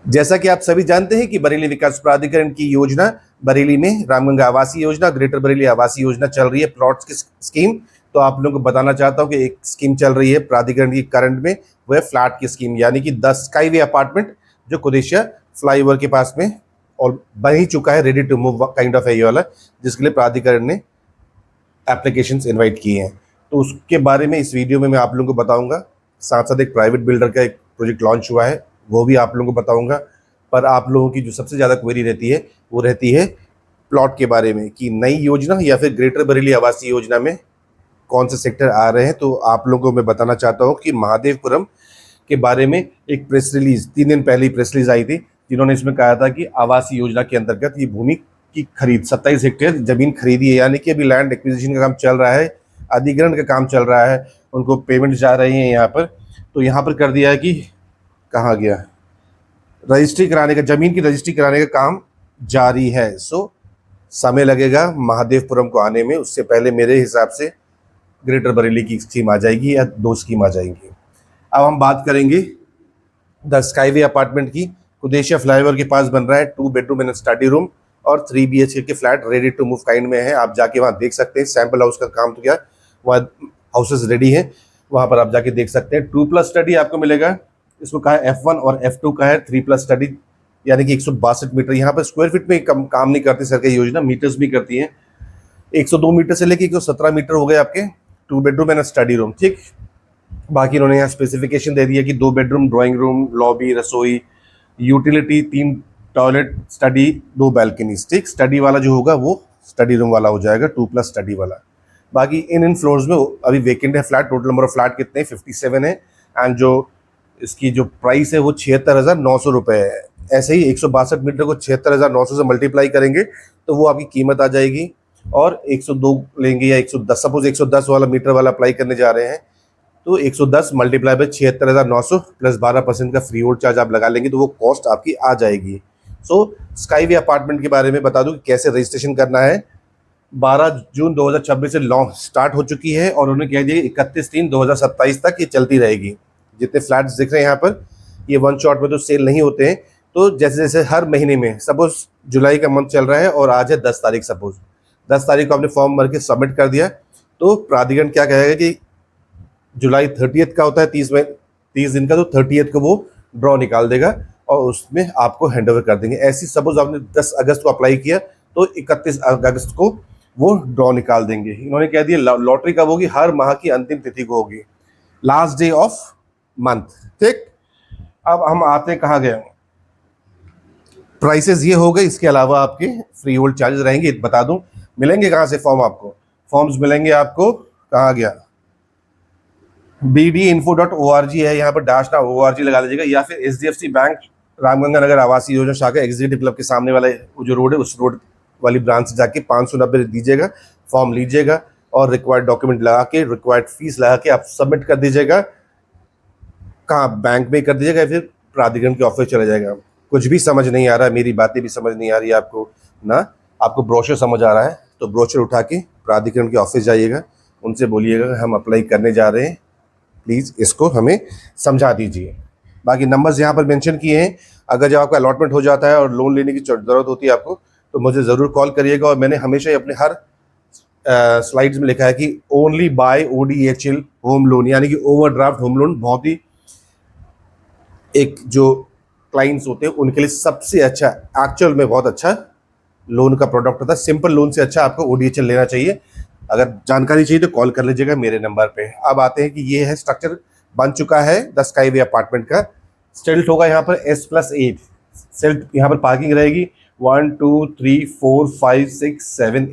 जैसा कि आप सभी जानते हैं कि बरेली विकास प्राधिकरण की योजना बरेली में रामगंगा आवासीय योजना, ग्रेटर बरेली आवासीय योजना चल रही है, प्लॉट्स की स्कीम। तो आप लोगों को बताना चाहता हूं कि एक स्कीम चल रही है प्राधिकरण की करंट में, वह फ्लैट की स्कीम, यानी कि 10 स्काईवे अपार्टमेंट जो कुदेशिया फ्लाईओवर के पास में और बन ही चुका है, ready to move kind of है ये वाला, जिसके लिए प्राधिकरण ने एप्लीकेशंस इनवाइट किए हैं। तो उसके बारे में इस वीडियो में मैं आप लोगों को बताऊंगा। साथ साथ एक प्राइवेट बिल्डर का एक प्रोजेक्ट लॉन्च हुआ है, वो भी आप लोगों को बताऊंगा। पर आप लोगों की जो सबसे ज़्यादा क्वेरी रहती है वो रहती है प्लॉट के बारे में, कि नई योजना या फिर ग्रेटर बरेली आवासीय योजना में कौन से सेक्टर आ रहे हैं। तो आप लोगों को मैं बताना चाहता हूँ कि महादेवपुरम के बारे में एक प्रेस रिलीज 3 दिन पहले प्रेस रिलीज आई थी, जिन्होंने इसमें कहा था कि आवासीय योजना के अंतर्गत ये भूमि की खरीद 27 हेक्टेयर जमीन खरीदी है, यानी कि अभी लैंड एक्विजिशन का काम चल रहा है, अधिग्रहण का काम चल रहा है, उनको पेमेंट जा रही है यहाँ पर। तो यहाँ पर कर दिया है कि कहाँ गया, रजिस्ट्री कराने का, जमीन की रजिस्ट्री कराने का काम जारी है। सो समय लगेगा महादेवपुरम को आने में, उससे पहले मेरे हिसाब से ग्रेटर बरेली की स्कीम आ जाएगी या 2 स्कीम आ जाएंगी। अब हम बात करेंगे द स्काईवे अपार्टमेंट की। कुदेशिया फ्लाईओवर के पास बन रहा है 2 बेडरूम एंड स्टडी रूम और 3 BHK के flat ready to move kind में है। आप जाके वहाँ देख सकते हैं, सैम्पल हाउस का काम तो क्या, वहाँ हाउसेस रेडी हैं, वहाँ पर आप जाके देख सकते हैं। 2+ स्टडी आपको मिलेगा, इसको कहा है F1 और F2 का है 3+ स्टडी, यानी कि 162 मीटर। यहाँ पर स्क्वायर फीट में काम नहीं करती सरकारी योजना, मीटर्स भी करती है। 102 मीटर से लेके 117 मीटर हो गए आपके 2 बेडरूम एंड स्टडी रूम, ठीक। बाकी इन्होंने यहाँ स्पेसिफिकेशन दे दिया कि 2 बेडरूम, ड्राइंग रूम, लॉबी, रसोई, यूटिलिटी, 3 टॉयलेट, स्टडी, 2 बैल्कनीज, ठीक। स्टडी वाला जो होगा वो स्टडी रूम वाला हो जाएगा, 2+ स्टडी वाला। बाकी इन फ्लोर्स में अभी वेकेंट है flat. Total number of flat कितने हैं, 57 है। एंड जो इसकी जो प्राइस है वो 76,900 रुपये है। ऐसे ही 162 मीटर को 76,900 से मल्टीप्लाई करेंगे तो वो आपकी कीमत आ जाएगी। और 102 लेंगे या 110, सपोज 110 वाला मीटर वाला अप्लाई करने जा रहे हैं, तो 110 मल्टीप्लाई बाय 76,900 प्लस 12% का फ्री होल्ड चार्ज आप लगा लेंगे तो वो कॉस्ट आपकी आ जाएगी। सो स्काईवे अपार्टमेंट के बारे में बता दूं कि कैसे रजिस्ट्रेशन करना है। 12 जून 2026 से लॉन्च स्टार्ट हो चुकी है और उन्होंने कह दिया 31/3/2027 तक ये चलती रहेगी। जितने फ्लैट्स दिख रहे हैं यहाँ पर, ये वन शॉट में तो सेल नहीं होते हैं। तो जैसे जैसे हर महीने में, सपोज जुलाई का मंथ चल रहा है और आज है 10 तारीख, सपोज 10 तारीख को आपने फॉर्म भर के सबमिट कर दिया, तो प्राधिकरण क्या कहेगा कि जुलाई 30 का होता है, 30 दिन का, तो 30 को वो ड्रॉ निकाल देगा और उसमें आपको हैंड ओवर कर देंगे। ऐसी सपोज आपने 10 अगस्त को अप्लाई किया तो 31 अगस्त को वो ड्रॉ निकाल देंगे। इन्होंने कह दिया लॉटरी कब होगी, हर माह की अंतिम तिथि को होगी, लास्ट डे ऑफ मंथ, ठीक। अब हम आते हैं, कहाँ गए, प्राइसेस ये हो गए। इसके अलावा आपके फ्री होल्ड चार्जेस रहेंगे, बता दूं मिलेंगे कहाँ से फॉर्म आपको। फॉर्म्स मिलेंगे आपको, कहाँ गया, bdinfo.org है, यहाँ पर -org लगा लीजिएगा, या फिर HDFC बैंक रामगंगा नगर आवासीय योजना शाखा एग्जीक्यूटिव क्लब के सामने वाला जो रोड है उस रोड वाली ब्रांच से जाके 590 दीजिएगा, फॉर्म लीजिएगा और रिक्वायर्ड डॉक्यूमेंट लगा के, रिक्वायर्ड फीस लगा के आप सबमिट कर दीजिएगा। कहाँ, बैंक में कर दीजिएगा या फिर प्राधिकरण के ऑफिस चला जाएगा। कुछ भी समझ नहीं आ रहा है, मेरी बातें भी समझ नहीं आ रही है आपको ना, आपको ब्रोशर समझ आ रहा है तो ब्रोशर उठा के प्राधिकरण के ऑफिस जाइएगा, उनसे बोलिएगा हम अप्लाई करने जा रहे हैं, प्लीज़ इसको हमें समझा दीजिए। बाकी नंबर्स यहाँ पर मेंशन किए हैं। अगर जब आपका अलॉटमेंट हो जाता है और लोन लेने की ज़रूरत होती है आपको, तो मुझे ज़रूर कॉल करिएगा। और मैंने हमेशा ही अपने हर स्लाइड्स में लिखा है कि only by ODHL home loan, यानी कि ओवरड्राफ्ट होम लोन, बहुत ही एक जो क्लाइंट्स होते हैं उनके लिए सबसे अच्छा, एक्चुअल में बहुत अच्छा लोन का प्रोडक्ट होता है। सिंपल लोन से अच्छा आपको ODHL लेना चाहिए। अगर जानकारी चाहिए तो कॉल कर लीजिएगा मेरे नंबर पे। अब आते हैं कि ये है स्ट्रक्चर बन चुका है 10 स्काईवे अपार्टमेंट का। स्टिल्ट होगा यहाँ पर S+8 स्टिल्ट, यहाँ पर पार्किंग रहेगी 1 2 3 4 5 6 7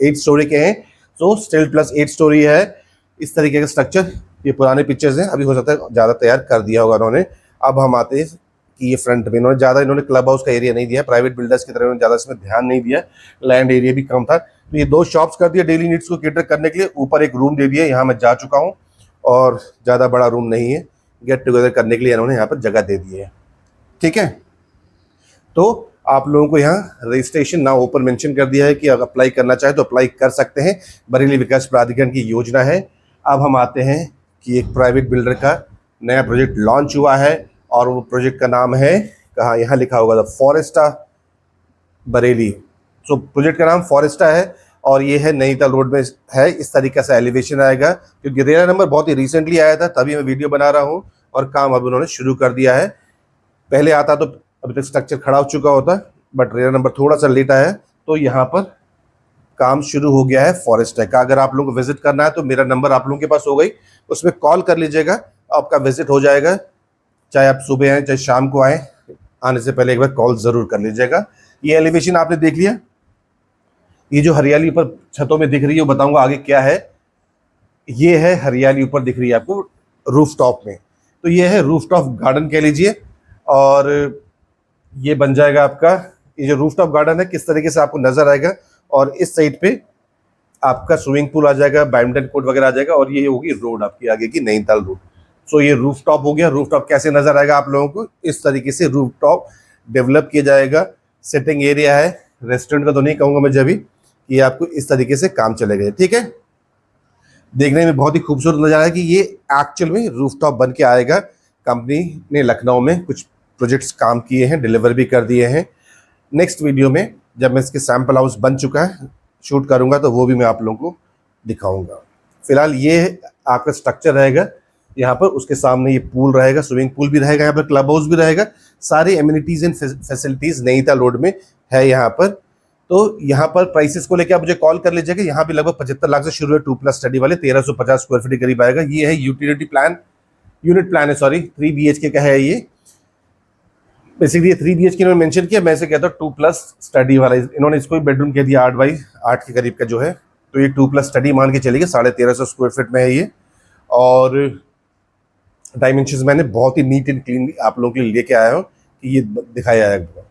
8 स्टोरी के हैं। तो स्टिल्ट +8 स्टोरी है। इस तरीके का स्ट्रक्चर, ये पुराने पिक्चर्स हैं, अभी हो सकता है ज़्यादा तैयार कर दिया होगा उन्होंने। अब हम आते हैं कि ये फ्रंट में इन्होंने क्लब हाउस का एरिया नहीं दिया, प्राइवेट बिल्डर्स की तरह इन्होंने ज़्यादा इसमें ध्यान नहीं दिया, लैंड एरिया भी कम था। तो ये 2 शॉप्स कर दिया डेली नीड्स को कैटर करने के लिए। ऊपर एक रूम दे दिया, यहाँ मैं जा चुका हूँ और ज़्यादा बड़ा रूम नहीं है, गेट टुगेदर करने के लिए इन्होंने यहाँ पर जगह दे दी है, ठीक है। तो आप लोगों को यहाँ रजिस्ट्रेशन ना ऊपर मेंशन कर दिया है कि अगर अप्लाई करना चाहे तो अप्लाई कर सकते हैं, बरेली विकास प्राधिकरण की योजना है। अब हम आते हैं कि एक प्राइवेट बिल्डर का नया प्रोजेक्ट लॉन्च हुआ है और वो प्रोजेक्ट का नाम है कहाँ, यहाँ लिखा होगा the Foresta Bareilly. So project का नाम फॉरेस्टा है और ये है नैनीताल रोड में है। इस तरीके से एलिवेशन आएगा, क्योंकि रेरा नंबर बहुत ही रिसेंटली आया था तभी मैं वीडियो बना रहा हूँ और काम अब उन्होंने शुरू कर दिया है। पहले आता तो अभी तक स्ट्रक्चर खड़ा हो चुका होता, बट रेरा नंबर थोड़ा सा लेट आया है, तो यहाँ पर काम शुरू हो गया है फॉरेस्टा का। अगर आप लोगों को विजिट करना है तो मेरा नंबर आप लोगों के पास हो गई, उसमें कॉल कर लीजिएगा, आपका विजिट हो जाएगा। चाहे आप सुबह आए चाहे शाम को आए, आने से पहले एक बार कॉल जरूर कर लीजिएगा। ये एलिवेशन आपने देख लिया। ये जो हरियाली ऊपर छतों में दिख रही है, बताऊंगा आगे क्या है। ये है हरियाली ऊपर दिख रही है आपको रूफ टॉप में, तो ये है रूफ टॉप गार्डन कह लीजिए। और ये बन जाएगा आपका, ये जो रूफ टॉप गार्डन है किस तरीके से आपको नजर आएगा, और इस साइड पे आपका स्विमिंग पूल आ जाएगा, बैडमिंटन कोर्ट वगैरह आ जाएगा, और ये होगी रोड आपकी आगे की नैनीताल रोड। सो ये रूफ टॉप हो गया। रूफ टॉप कैसे नजर आएगा आप लोगों को, इस तरीके से रूफ टॉप डेवलप किया जाएगा। सिटिंग एरिया है, रेस्टोरेंट का तो नहीं कहूंगा मैं जब भी, कि आपको इस तरीके से काम चलेगा। ठीक है, देखने में बहुत ही खूबसूरत नजारा है कि ये एक्चुअल में रूफ टॉप बन के आएगा। कंपनी ने लखनऊ में कुछ प्रोजेक्ट्स काम किए हैं, डिलीवर भी कर दिए हैं। नेक्स्ट वीडियो में जब मैं इसके सैंपल हाउस बन चुका है शूट करूंगा तो वो भी मैं आप लोगों को दिखाऊंगा। फिलहाल ये आपका स्ट्रक्चर रहेगा यहाँ पर, उसके सामने ये पूल रहेगा, स्विमिंग पूल भी रहेगा, यहाँ पर क्लब हाउस भी रहेगा। सारी amenities and facilities Nainital road में है यहाँ पर। तो यहाँ पर प्राइसेस को लेकर आप मुझे कॉल कर लीजिएगा। यहाँ भी लगभग 75 लाख से शुरू है 2+ स्टडी वाले, 1350 स्क्वायर फीट के करीब आएगा। ये है यूटिलिटी प्लान, यूनिट प्लान है, सॉरी 3 BHK का है ये। बेसिकली ये 3 BHK इन्होंने मेंशन किया, मैं इसे कहता हूँ 2+ स्टडी वाला। इन्होंने इसको बेडरूम कह दिया 8x8 के करीब का जो है, तो ये 2+ स्टडी मान के चलिए 1350 स्क्वायर फीट में है ये। और डायमेंशंस मैंने बहुत ही नीट एंड क्लीन आप लोगों के लिए लेके आया हूँ कि ये दिखाया जाएगा।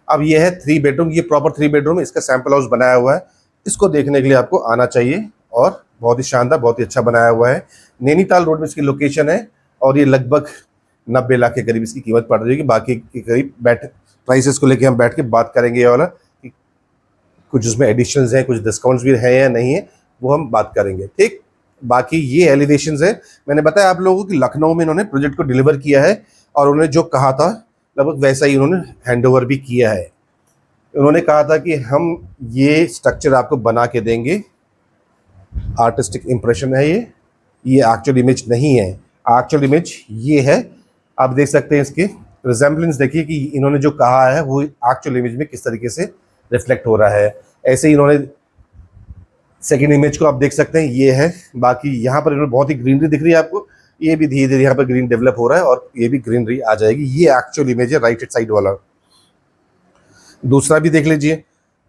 अब ये है 3 बेडरूम, ये प्रॉपर 3 बेडरूम, इसका सैंपल हाउस बनाया हुआ है। इसको देखने के लिए आपको आना चाहिए, और बहुत ही शानदार, बहुत ही अच्छा बनाया हुआ है। नैनीताल रोड में इसकी लोकेशन है, और ये लगभग 90 लाख के करीब इसकी कीमत पड़ रही है। बाकी के करीब प्राइसेस को लेकर हम बैठ के बात करेंगे ये वाला, कि कुछ उसमें एडिशंस हैं, कुछ डिस्काउंट्स भी हैं या नहीं है, वो हम बात करेंगे। ठीक, बाकी ये एलिवेशंस है। मैंने बताया आप लोगों को कि लखनऊ में इन्होंने प्रोजेक्ट को डिलीवर किया है, और उन्होंने जो कहा था लगभग वैसा ही उन्होंने हैंडओवर भी किया है। उन्होंने कहा था कि हम ये स्ट्रक्चर आपको बना के देंगे, आर्टिस्टिक इम्प्रेशन है ये एक्चुअल इमेज नहीं है। एक्चुअल इमेज ये है, आप देख सकते हैं इसके रिजेम्बलेंस, देखिए कि इन्होंने जो कहा है वो एक्चुअल इमेज में किस तरीके से रिफ्लेक्ट हो रहा है। ऐसे ही इन्होंने सेकेंड इमेज को आप देख सकते हैं, ये है। बाकी यहाँ पर इन्होंने बहुत ही ग्रीनरी दिख रही है आपको, ये भी धीरे धीरे यहाँ पर ग्रीन डेवलप हो रहा है, और ये भी ग्रीनरी आ जाएगी। ये एक्चुअल इमेज है राइट साइड वाला। दूसरा भी देख लीजिए,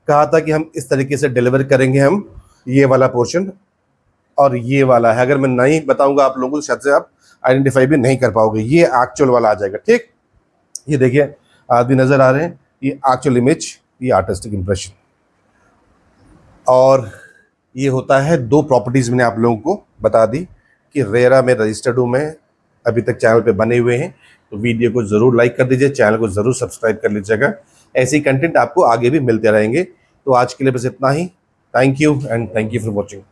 कहा था कि हम इस तरीके से डिलीवर करेंगे हम ये वाला पोर्शन, और ये वाला है। अगर मैं नहीं बताऊंगा आप लोगों को शायद से आप आइडेंटिफाई भी नहीं कर पाओगे। ये एक्चुअल वाला आ जाएगा। ठीक, ये देखिए आदमी नजर आ रहे हैं, ये एक्चुअल इमेज, ये आर्टिस्टिक इम्प्रेशन। और ये होता है 2 प्रॉपर्टीज मैंने आप लोगों को बता दी कि रेरा में रजिस्टर्ड हूँ मैं, अभी तक चैनल पे बने हुए हैं। तो वीडियो को ज़रूर लाइक कर दीजिए, चैनल को ज़रूर सब्सक्राइब कर लीजिएगा। ऐसे ही कंटेंट आपको आगे भी मिलते रहेंगे। तो आज के लिए बस इतना ही। Thank you and thank you for watching.